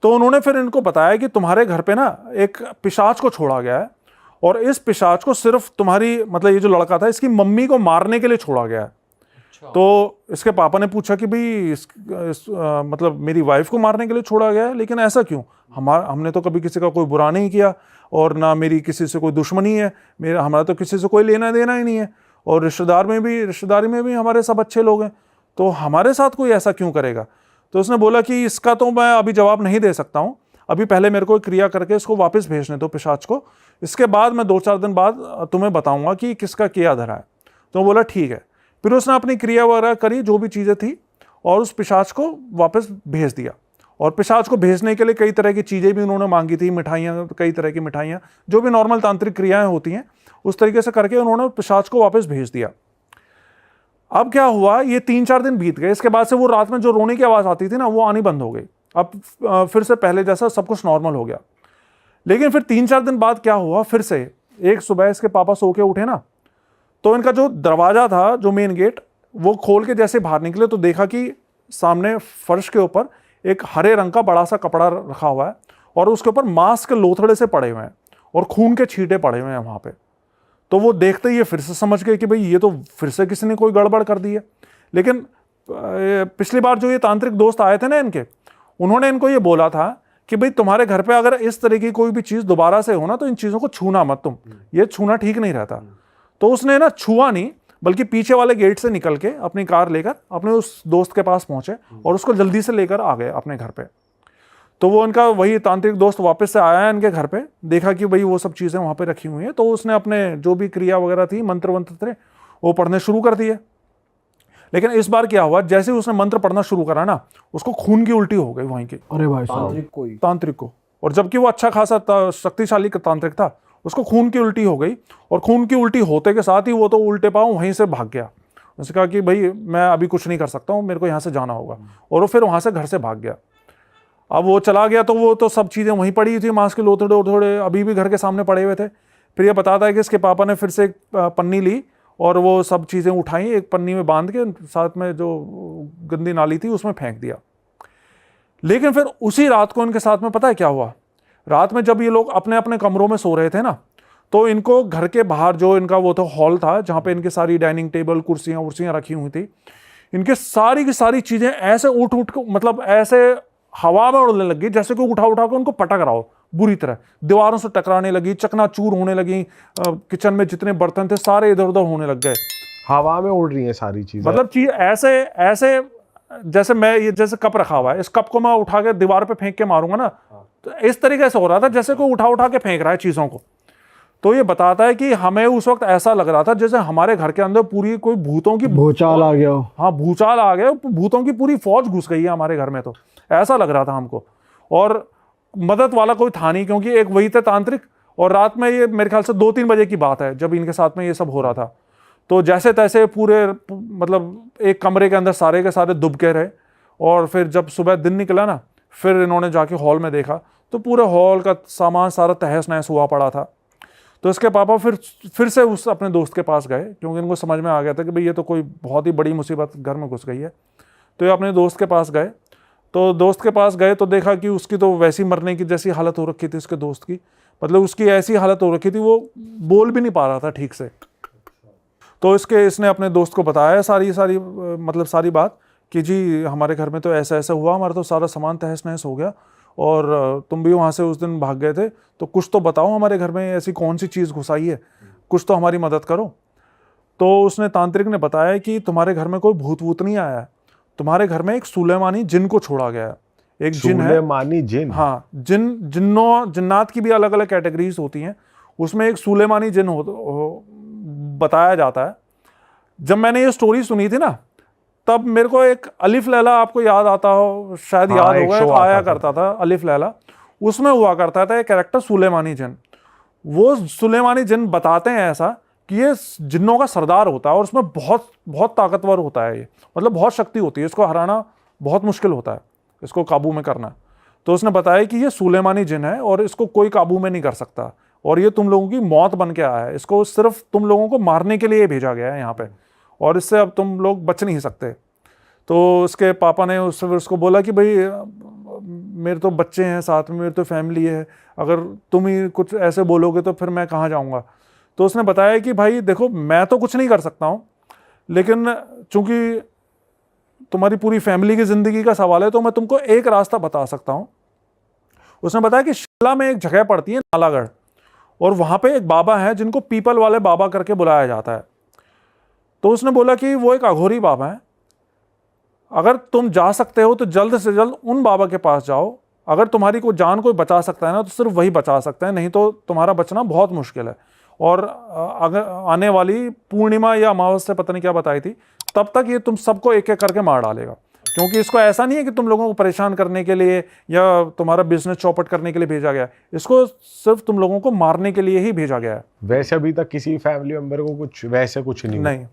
तो उन्होंने फिर इनको बताया कि तुम्हारे घर पे ना एक पिशाच को छोड़ा गया है, और इस पिशाच को सिर्फ तुम्हारी, मतलब ये जो लड़का था, इसकी मम्मी को मारने के लिए छोड़ा गया है। तो इसके पापा ने पूछा कि भाई मतलब मेरी वाइफ को मारने के लिए छोड़ा गया है, लेकिन ऐसा क्यों? हमने तो कभी किसी का कोई बुरा नहीं किया, और ना मेरी किसी से कोई दुश्मनी है, हमारा तो किसी से कोई लेना देना ही नहीं है, और रिश्तेदारी में भी हमारे सब अच्छे लोग हैं, तो हमारे साथ कोई ऐसा क्यों करेगा? तो उसने बोला कि इसका तो मैं अभी जवाब नहीं दे सकता हूँ, अभी पहले मेरे को क्रिया करके इसको वापस भेजने दो पिशाच को, इसके बाद मैं 2-4 दिन बाद तुम्हें बताऊंगा कि किसका क्या धरा है। तो बोला ठीक है। फिर उसने अपनी क्रिया वगैरह करी, जो भी चीज़ें थी, और उस पिशाच को वापस भेज दिया। और पिशाच को भेजने के लिए कई तरह की चीज़ें भी उन्होंने मांगी थी, मिठाइयाँ, कई तरह की मिठाइयाँ, जो भी नॉर्मल तांत्रिक क्रियाएं होती हैं, उस तरीके से करके उन्होंने पिशाच को वापस भेज दिया। अब क्या हुआ, ये 3-4 दिन बीत गए, इसके बाद से वो रात में जो रोने की आवाज़ आती थी ना, वो आनी बंद हो गई। अब फिर से पहले जैसा सब कुछ नॉर्मल हो गया। लेकिन फिर 3-4 दिन बाद क्या हुआ, फिर से एक सुबह इसके पापा सो के उठे ना, तो इनका जो दरवाज़ा था, जो मेन गेट, वो खोल के जैसे बाहर निकले तो देखा कि सामने फर्श के ऊपर एक हरे रंग का बड़ा सा कपड़ा रखा हुआ है, और उसके ऊपर मांस के लोथड़े से पड़े हुए हैं, और खून के छींटे पड़े हुए हैं वहाँ पे। तो वो देखते ही ये फिर से समझ गए कि भाई ये तो फिर से किसी ने कोई गड़बड़ कर दी है। लेकिन पिछली बार जो ये तांत्रिक दोस्त आए थे ना इनके, उन्होंने इनको ये बोला था कि भाई तुम्हारे घर पे अगर इस तरह की कोई भी चीज़ दोबारा से हो ना, तो इन चीज़ों को छूना मत तुम, ये छूना ठीक नहीं रहता। तो उसने ना छुआ नहीं, बल्कि पीछे वाले गेट से निकल के अपनी कार लेकर अपने उस दोस्त के पास पहुंचे, और उसको जल्दी से लेकर आ गए अपने घर पे। तो वो इनका वही तांत्रिक दोस्त वापस से आया इनके घर पे, देखा कि भाई वो सब चीज़ें वहाँ पे रखी हुई हैं, तो उसने अपने जो भी क्रिया वगैरह थी, मंत्र वंत्र थे, वो पढ़ने शुरू कर दिए। लेकिन इस बार क्या हुआ, जैसे ही उसने मंत्र पढ़ना शुरू करा ना, उसको खून की उल्टी हो गई वहीं की, अरे भाई साहब, तांत्रिक को। और जबकि वो अच्छा खासा शक्तिशाली तांत्रिक था, उसको खून की उल्टी हो गई, और खून की उल्टी होते के साथ ही वो तो उल्टे पांव वहीं से भाग गया। उसने कहा कि भाई मैं अभी कुछ नहीं कर सकता हूँ, मेरे को यहाँ से जाना होगा, और वो फिर वहाँ से घर से भाग गया। अब वो चला गया तो वो तो सब चीज़ें वहीं पड़ी थी, मांस के लोथड़े अभी भी घर के सामने पड़े हुए थे। फिर ये बताता है कि इसके पापा ने फिर से एक पन्नी ली, और वो सब चीज़ें उठाई, एक पन्नी में बांध के साथ में जो गंदी नाली थी उसमें फेंक दिया। लेकिन फिर उसी रात को इनके साथ में पता है क्या हुआ, रात में जब ये लोग अपने अपने कमरों में सो रहे थे ना, तो इनको घर के बाहर जो इनका वो तो हॉल था, जहाँ पे इनकी सारी डाइनिंग टेबल कुर्सियाँ रखी हुई थी, इनके सारी की सारी चीज़ें ऐसे उठ के, मतलब ऐसे हवा में उड़ने लगी, जैसे कि उठा के उनको पटक रहा हो बुरी तरह, दीवारों से टकराने लगी, चकनाचूर होने लगी, किचन में जितने बर्तन थे सारे इधर उधर होने लग गए, हवा में उड़ रही है सारी चीजें। मतलब चीज ऐसे जैसे मैं ये जैसे कप रखा हुआ है, इस कप को मैं उठा के दीवार पे फेंक के मारूंगा ना, तो इस तरीके से हो रहा था जैसे कोई उठा के फेंक रहा है चीजों को। तो ये बताता है कि हमें उस वक्त ऐसा लग रहा था जैसे हमारे घर के अंदर पूरी कोई भूतों की भूचाल आ गया हो। हाँ, भूचाल आ गया, भूतों की पूरी फौज घुस गई है हमारे घर में, तो ऐसा लग रहा था हमको। और मदद वाला कोई था नहीं, क्योंकि एक वही थे तांत्रिक, और रात में ये मेरे ख्याल से 2-3 बजे की बात है जब इनके साथ में ये सब हो रहा था। तो जैसे तैसे पूरे, मतलब एक कमरे के अंदर सारे के सारे दुबके रहे, और फिर जब सुबह दिन निकला ना, फिर इन्होंने जाके हॉल में देखा तो पूरे हॉल का सामान सारा तहस नहस हुआ पड़ा था। तो इसके पापा फिर से उस अपने दोस्त के पास गए, क्योंकि इनको समझ में आ गया था कि भाई ये तो कोई बहुत ही बड़ी मुसीबत घर में घुस गई है। तो ये अपने दोस्त के पास गए, तो दोस्त के पास गए तो देखा कि उसकी तो वैसी मरने की जैसी हालत हो रखी थी उसके दोस्त की, मतलब उसकी ऐसी हालत हो रखी थी, वो बोल भी नहीं पा रहा था ठीक से। तो इसने अपने दोस्त को बताया मतलब सारी बात कि जी हमारे घर में तो ऐसा ऐसा हुआ, हमारा तो सारा सामान तहस नहस हो गया और तुम भी वहाँ से उस दिन भाग गए थे, तो कुछ तो बताओ हमारे घर में ऐसी कौन सी चीज़ घुसाई है, कुछ तो हमारी मदद करो। तो उसने तांत्रिक ने बताया कि तुम्हारे घर में कोई भूत वूत नहीं आया है, तुम्हारे घर में एक सुलेमानी जिन को छोड़ा गया है। एक जिन है, सुलेमानी जिन? हाँ, जिन्नात की भी अलग अलग कैटेगरीज होती हैं, उसमें एक सुलेमानी जिन बताया जाता है। जब मैंने ये स्टोरी सुनी थी ना, तब मेरे को एक अलिफ लैला, आपको याद आता हो शायद, हाँ, याद एक होगा, शो एक आया आता था। करता था अलिफ लैला, उसमें हुआ करता था एक कैरेक्टर सुलेमानी जिन। वो सुलेमानी जिन बताते हैं ऐसा कि ये जिन्नों का सरदार होता है और उसमें बहुत बहुत ताकतवर होता है, ये मतलब बहुत शक्ति होती है, इसको हराना बहुत मुश्किल होता है, इसको काबू में करना। तो उसने बताया कि ये सुलेमानी जिन है और इसको कोई काबू में नहीं कर सकता, और ये तुम लोगों की मौत बन के आया है, इसको सिर्फ तुम लोगों को मारने के लिए भेजा गया है यहाँ पे, और इससे अब तुम लोग बच नहीं सकते। तो उसके पापा ने उसको बोला कि भाई मेरे तो बच्चे हैं साथ में, मेरी तो फैमिली है, अगर तुम ही कुछ ऐसे बोलोगे तो फिर मैं कहाँ जाऊँगा। तो उसने बताया कि भाई देखो, मैं तो कुछ नहीं कर सकता हूँ, लेकिन चूंकि तुम्हारी पूरी फैमिली की ज़िंदगी का सवाल है तो मैं तुमको एक रास्ता बता सकता हूँ। उसने बताया कि शिमला में एक जगह पड़ती है नालागढ़, और वहाँ पे एक बाबा है जिनको पीपल वाले बाबा करके बुलाया जाता है। तो उसने बोला कि वो एक अघोरी बाबा है, अगर तुम जा सकते हो तो जल्द से जल्द उन बाबा के पास जाओ, अगर तुम्हारी कोई जान कोई बचा सकता है ना तो सिर्फ वही बचा सकता है, नहीं तो तुम्हारा बचना बहुत मुश्किल है। और अगर आने वाली पूर्णिमा या अमावस्या, पता नहीं क्या बताई थी, तब तक ये तुम सबको एक एक करके मार डालेगा, क्योंकि इसको ऐसा नहीं है कि तुम लोगों को परेशान करने के लिए या तुम्हारा बिजनेस चौपट करने के लिए भेजा गया है, इसको सिर्फ तुम लोगों को मारने के लिए ही भेजा गया है। वैसे अभी तक किसी फैमिली मेंबर को कुछ कुछ नहीं हुआ? नहीं,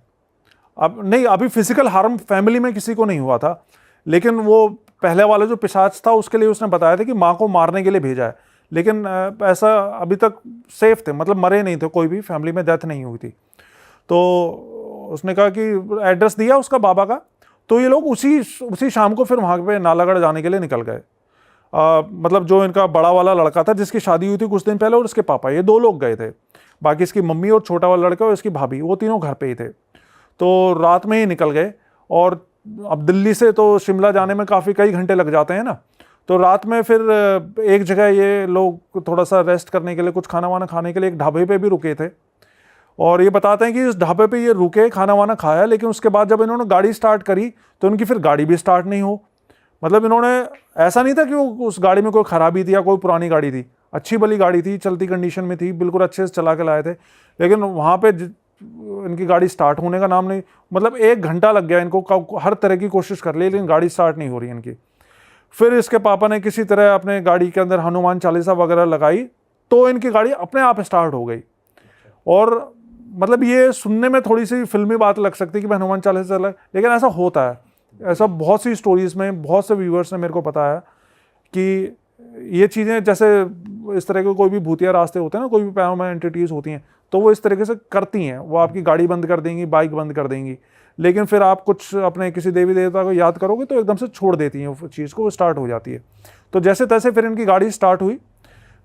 अब नहीं, अभी फिजिकल हार्म फैमिली में किसी को नहीं हुआ था, लेकिन वो पहले वाला जो पिशाच था उसके लिए उसने बताया था कि माँ को मारने के लिए भेजा है, लेकिन ऐसा अभी तक सेफ थे, मतलब मरे नहीं थे, कोई भी फैमिली में डेथ नहीं हुई थी। तो उसने कहा कि एड्रेस दिया उसका बाबा का, तो ये लोग उसी शाम को फिर वहाँ पे नालागढ़ जाने के लिए निकल गए। मतलब जो इनका बड़ा वाला लड़का था जिसकी शादी हुई थी कुछ दिन पहले, और उसके पापा, ये 2 लोग गए थे, बाकी इसकी मम्मी और छोटा वाला लड़का और इसकी भाभी, वो तीनों घर पे ही थे। तो रात में ही निकल गए, और अब दिल्ली से तो शिमला जाने में कई घंटे लग जाते हैं ना, तो रात में फिर एक जगह ये लोग थोड़ा सा रेस्ट करने के लिए, कुछ खाना वाना खाने के लिए एक ढाबे पे भी रुके थे। और ये बताते हैं कि इस ढाबे पे ये रुके, खाना वाना खाया, लेकिन उसके बाद जब इन्होंने गाड़ी स्टार्ट करी तो इनकी फिर गाड़ी भी स्टार्ट नहीं हो। मतलब इन्होंने, ऐसा नहीं था कि उस गाड़ी में कोई खराबी थी या कोई पुरानी गाड़ी थी, अच्छी भली गाड़ी थी, चलती कंडीशन में थी, बिल्कुल अच्छे से चला के लाए थे, लेकिन वहाँ पे इनकी गाड़ी स्टार्ट होने का नाम नहीं, मतलब 1 घंटा लग गया इनको, हर तरह की कोशिश कर ली लेकिन गाड़ी स्टार्ट नहीं हो रही इनकी। फिर इसके पापा ने किसी तरह अपने गाड़ी के अंदर हनुमान चालीसा वगैरह लगाई, तो इनकी गाड़ी अपने आप स्टार्ट हो गई। और मतलब ये सुनने में थोड़ी सी फिल्मी बात लग सकती है कि हनुमान चालीसा चला, लेकिन ऐसा होता है, ऐसा बहुत सी स्टोरीज में बहुत से व्यूअर्स ने मेरे को बताया कि ये चीज़ें, जैसे इस तरह के कोई भी भूतिया रास्ते होते हैं ना, कोई भी पैरानॉर्मल एंटिटीज़ होती हैं, तो वो इस तरीके से करती हैं, वो आपकी गाड़ी बंद कर देंगी, बाइक बंद कर देंगी, लेकिन फिर आप कुछ अपने किसी देवी देवता को याद करोगे तो एकदम से छोड़ देती हैं वो चीज़ को, वो स्टार्ट हो जाती है। तो जैसे तैसे फिर इनकी गाड़ी स्टार्ट हुई,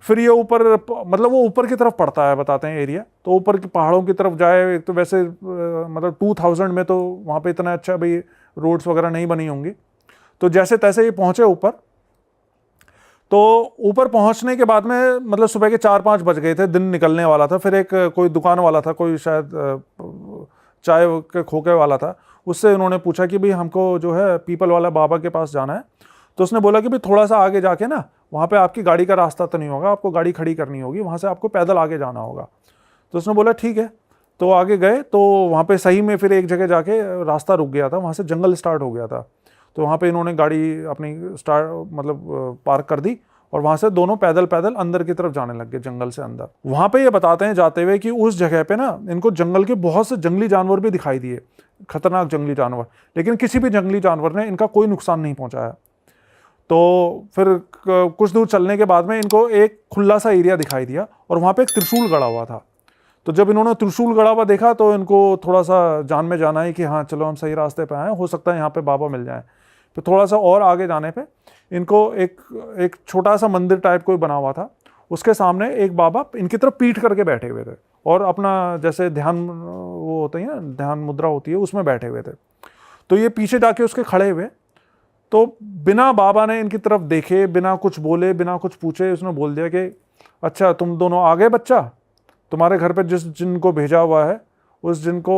फिर ये ऊपर, मतलब वो ऊपर की तरफ पड़ता है बताते हैं एरिया, तो ऊपर की पहाड़ों की तरफ जाए, एक तो वैसे मतलब 2000 में तो वहाँ पे इतना अच्छा भाई रोड्स वगैरह नहीं बनी होंगी। तो जैसे तैसे ये पहुँचे ऊपर, तो ऊपर पहुंचने के बाद में मतलब सुबह के 4-5 बज गए थे, दिन निकलने वाला था। फिर एक कोई दुकान वाला था, कोई शायद चाय के खोखे वाला था, उससे उन्होंने पूछा कि भाई हमको जो है पीपल वाला बाबा के पास जाना है। तो उसने बोला कि भाई थोड़ा सा आगे जाके ना, वहाँ पे आपकी गाड़ी का रास्ता तो नहीं होगा, आपको गाड़ी खड़ी करनी होगी, वहाँ से आपको पैदल आगे जाना होगा। तो उसने बोला ठीक है। तो आगे गए तो वहाँ पे सही में फिर एक जगह जाके रास्ता रुक गया था, वहाँ से जंगल स्टार्ट हो गया था। तो वहाँ पे इन्होंने गाड़ी अपनी मतलब पार्क कर दी, और वहाँ से दोनों पैदल पैदल अंदर की तरफ जाने लग गए, जंगल से अंदर। वहाँ पे ये बताते हैं जाते हुए कि उस जगह पे ना इनको जंगल के बहुत से जंगली जानवर भी दिखाई दिए, खतरनाक जंगली जानवर, लेकिन किसी भी जंगली जानवर ने इनका कोई नुकसान नहीं पहुँचाया। तो फिर कुछ दूर चलने के बाद में इनको एक खुला सा एरिया दिखाई दिया, और वहाँ पे एक त्रिशूल गड़ा हुआ था। तो जब इन्होंने त्रिशूल गड़ा हुआ देखा तो इनको थोड़ा सा जान में जाना है कि हाँ चलो हम सही रास्ते पे आए, हो सकता है यहाँ पे बाबा मिल जाए। फिर थोड़ा सा और आगे जाने पे इनको एक छोटा सा मंदिर टाइप कोई बना हुआ था, उसके सामने एक बाबा इनकी तरफ पीठ करके बैठे हुए थे और अपना जैसे ध्यान वो होता है ना, ध्यान मुद्रा होती है, उसमें बैठे हुए थे। तो ये पीछे जाके उसके खड़े हुए, तो बिना बाबा ने इनकी तरफ देखे, बिना कुछ बोले, बिना कुछ पूछे, उसने बोल दिया कि अच्छा तुम दोनों आ गए बच्चा, तुम्हारे घर पे जिस जिन को भेजा हुआ है उस जिन को,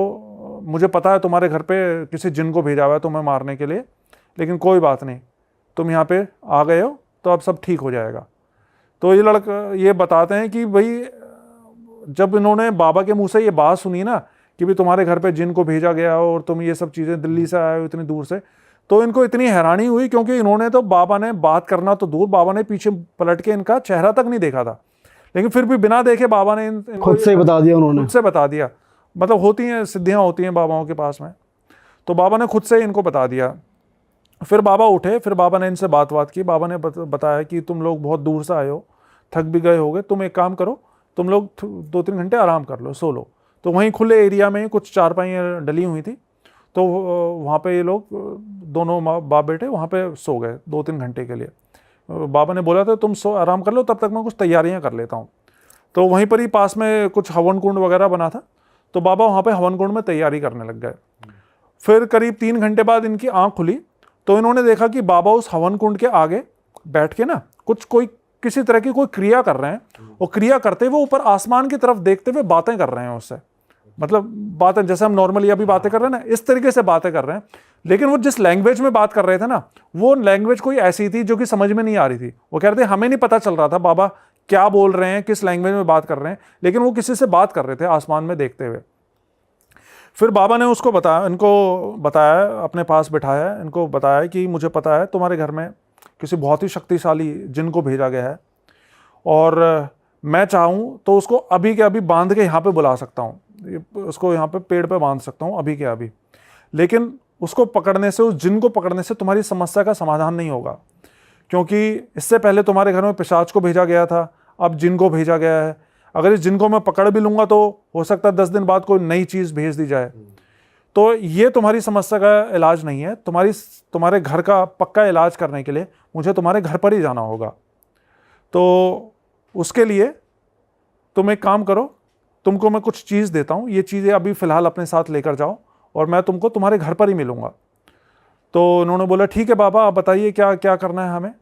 मुझे पता है तुम्हारे घर पे किसी जिन को भेजा हुआ है तुम्हें मारने के लिए, लेकिन कोई बात नहीं, तुम यहाँ पे आ गए हो तो अब सब ठीक हो जाएगा। तो ये लड़का ये बताते हैं कि भाई जब इन्होंने बाबा के मुंह से ये बात सुनी ना कि भाई तुम्हारे घर पे जिन को भेजा गया और तुम ये सब चीज़ें दिल्ली से आए हो इतनी दूर से, तो इनको इतनी हैरानी हुई, क्योंकि इन्होंने तो बाबा ने बात करना तो दूर, बाबा ने पीछे पलट के इनका चेहरा तक नहीं देखा था, लेकिन फिर भी बिना देखे बाबा ने इनको खुद से ही बता दिया उन्होंने। खुद से बता दिया। मतलब होती हैं सिद्धियाँ होती हैं बाबाओं के पास में, तो बाबा ने खुद से इनको बता दिया। फिर बाबा उठे, फिर बाबा ने इनसे बात की। बाबा ने बताया कि तुम लोग बहुत दूर से आए हो, थक भी गए होगे, तुम एक काम करो, तुम लोग 2-3 घंटे आराम कर लो, सो लो। तो वहीं खुले एरिया में कुछ चारपाइयाँ डली हुई थी, तो वहाँ पे ये लोग दोनों बाप बेटे वहाँ पे सो गए 2-3 घंटे के लिए। बाबा ने बोला था तुम सो आराम कर लो, तब तक मैं कुछ तैयारियाँ कर लेता हूँ। तो वहीं पर ही पास में कुछ हवन कुंड वगैरह बना था, तो बाबा वहाँ पे हवन कुंड में तैयारी करने लग गए। फिर करीब 3 घंटे बाद इनकी आँख खुली, तो इन्होंने देखा कि बाबा उस हवन कुंड के आगे बैठ के ना कोई किसी तरह की कोई क्रिया कर रहे हैं, और क्रिया करते हुए ऊपर आसमान की तरफ देखते हुए बातें कर रहे हैं उससे। मतलब बातें जैसे हम नॉर्मली अभी बातें कर रहे हैं ना, इस तरीके से बातें कर रहे हैं, लेकिन वो जिस लैंग्वेज में बात कर रहे थे ना, वो लैंग्वेज कोई ऐसी थी जो कि समझ में नहीं आ रही थी। वो कह रहे थे हमें नहीं पता चल रहा था बाबा क्या बोल रहे हैं, किस लैंग्वेज में बात कर रहे हैं, लेकिन वो किसी से बात कर रहे थे आसमान में देखते हुए। फिर बाबा ने उसको बताया, इनको बताया, अपने पास बिठाया, इनको बताया कि मुझे पता है तुम्हारे घर में किसी बहुत ही शक्तिशाली जिन को भेजा गया है, और मैं चाहूँ तो उसको अभी के अभी बांध के यहाँ पे बुला सकता हूँ, उसको यहाँ पे पेड़ पे बांध सकता हूँ अभी के अभी, लेकिन उसको पकड़ने से, उस जिन को पकड़ने से तुम्हारी समस्या का समाधान नहीं होगा, क्योंकि इससे पहले तुम्हारे घर में पिशाच को भेजा गया था, अब जिन को भेजा गया है। अगर इस जिन को मैं पकड़ भी लूँगा तो हो सकता है 10 दिन बाद कोई नई चीज़ भेज दी जाए। तो ये तुम्हारी समस्या का इलाज नहीं है, तुम्हारे घर का पक्का इलाज करने के लिए मुझे तुम्हारे घर पर ही जाना होगा। तो उसके लिए तुम एक काम करो, तुमको मैं कुछ चीज़ देता हूँ, ये चीज़ें अभी फ़िलहाल अपने साथ लेकर जाओ और मैं तुमको तुम्हारे घर पर ही मिलूँगा। तो उन्होंने बोला ठीक है बाबा, आप बताइए क्या क्या करना है हमें।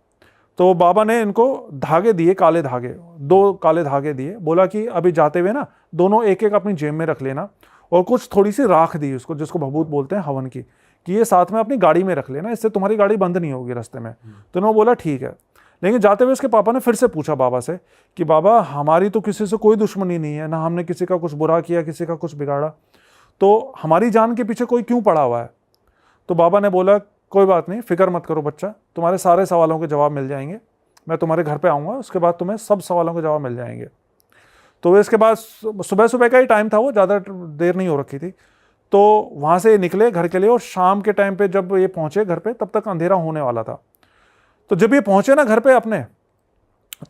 तो बाबा ने इनको धागे दिए, काले धागे, 2 काले धागे दिए, बोला कि अभी जाते हुए ना दोनों एक एक अपनी जेब में रख लेना, और कुछ थोड़ी सी राख दी उसको, जिसको भभूत बोलते हैं हवन की, कि ये साथ में अपनी गाड़ी में रख लेना, इससे तुम्हारी गाड़ी बंद नहीं होगी रास्ते में। तो उन्होंने बोला ठीक है। लेकिन जाते हुए उसके पापा ने फिर से पूछा बाबा से कि बाबा हमारी तो किसी से कोई दुश्मनी नहीं है, ना हमने किसी का कुछ बुरा किया, किसी का कुछ बिगाड़ा, तो हमारी जान के पीछे कोई क्यों पड़ा हुआ है। तो बाबा ने बोला कोई बात नहीं, फिक्र मत करो बच्चा, तुम्हारे सारे सवालों के जवाब मिल जाएंगे, मैं तुम्हारे घर पे आऊँगा, उसके बाद तुम्हें सब सवालों के जवाब मिल जाएंगे। तो इसके बाद सुबह सुबह का ही टाइम था, वो ज़्यादा देर नहीं हो रखी थी। तो वहाँ से निकले घर के लिए, और शाम के टाइम पे जब ये पहुँचे घर पे, तब तक अंधेरा होने वाला था। तो जब ये पहुँचे ना घर पे अपने,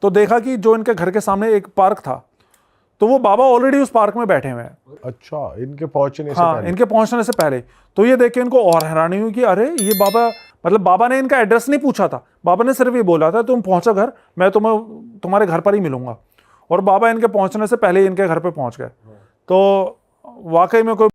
तो देखा कि जो इनके घर के सामने एक पार्क था, तो वो बाबा ऑलरेडी उस पार्क में बैठे हुए हैं। अच्छा, इनके पहुंचने से हाँ, पहले। इनके पहुंचने से पहले। तो ये देख के इनको और हैरानी हुई कि अरे ये बाबा, मतलब बाबा ने इनका एड्रेस नहीं पूछा था, बाबा ने सिर्फ ये बोला था तुम पहुंचो घर, मैं तुम्हें तुम्हारे घर पर ही मिलूंगा। और बाबा इनके पहुंचने से पहले ही इनके घर पे पहुंच गए। तो वाकई में कोई